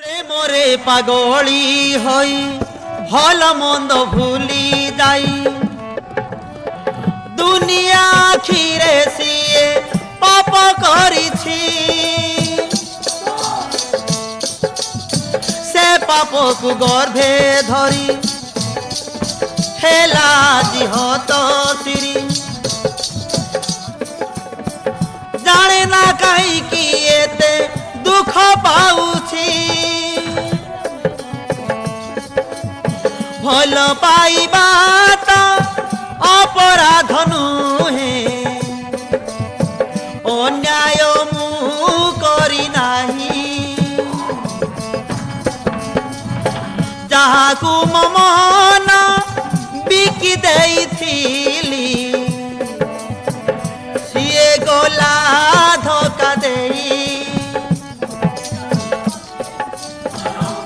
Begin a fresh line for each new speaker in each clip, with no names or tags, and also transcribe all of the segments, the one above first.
প্রেমরে পাগলি হই ভাল মন্দ ভুলি যাই দুনিয়া আখিরে সিয়ে পাপ করিছি সে পাপকু গর্ভে ধরি হেলা জিহত সিরি জানে না কাহিকি এতে দুঃখ পাউছি ভাল পাইবা তো অপরাধ নুহে অন্যায় মু করি নাহি যাহাকু মন বিকি দেইছিলি সিয়ে গলা ধোকা দেই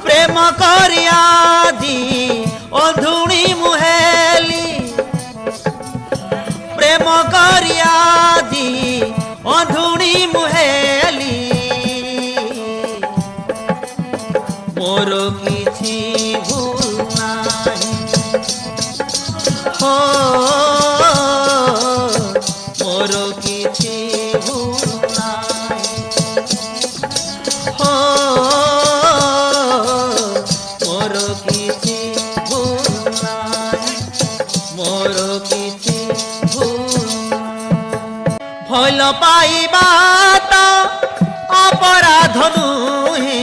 প্রেম করিয়া দি অধুণী মুহেলি প্রেম করিয়া দি অধুণী মুহেলি মোর কিছু ভুল নাই হো মোর কিছু ভুল নাই হো মোর কিছু ভুল নাই মোর কিছু ভুল ভাল পাইবা তো অপরাধ নুহে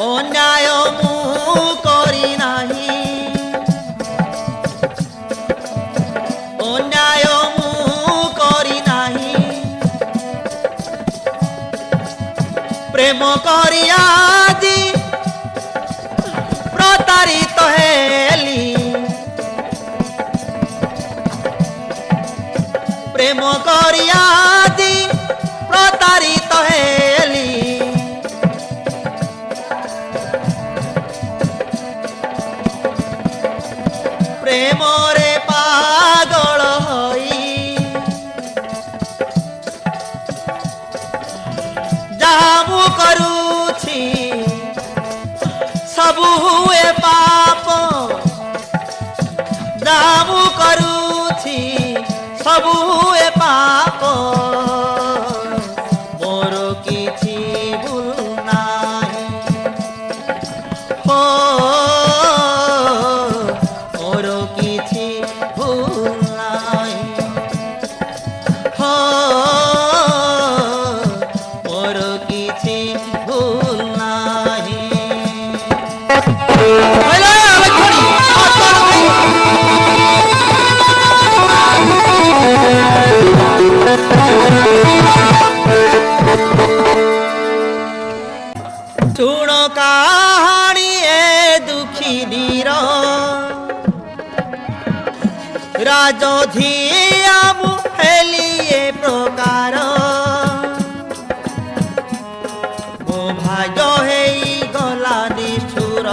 অন্যায় মু করি নাহি অন্যায় মু করি নাহি প্রেম করিয়া দি প্রতারিত হেলি প্রেম করিয়া দি প্রতারিত হেলি প্রেমরে পাগল হই যাহা মু করুছি সবু হুয়ে পাপ যাহা মু করুছি সবু হুয়ে পাপ মোর কিছু ভুল নাই হো মোর কিছু ভুল নাই হো মোর কিছু ভুল নাই শুণ কাহানি এ দুঃখিনীর রাজধিয়া মু হেলি এ প্রকার মো ভাগ্য হেই গলা নিষ্ঠুর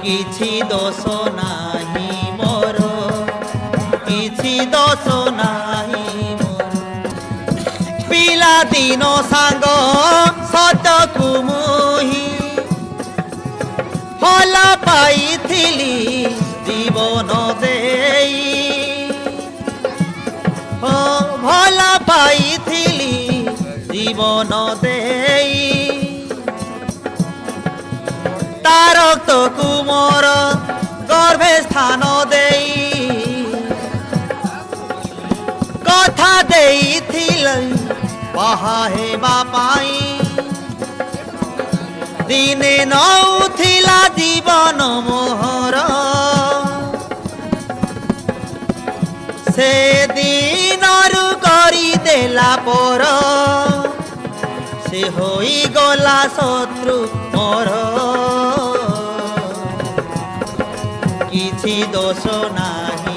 কিছু দোষ নাহি মোর কিছু দোষ নাহি মোর পিলা দিন সাঙ্গ সতকু মুহি ভাল পাইছিলি জীবন দেই ভাল পাইছিলি জীবন দেই তার রক্তকু মোর গর্ভে স্থান দেই কথা দেইছিলি বাহা হেবা পাই দিনে নৌথিলা জীবন মোহর সে দিনরু করি দেলা পর সে হই গলা শত্রু মোর কিছু দোষ নাই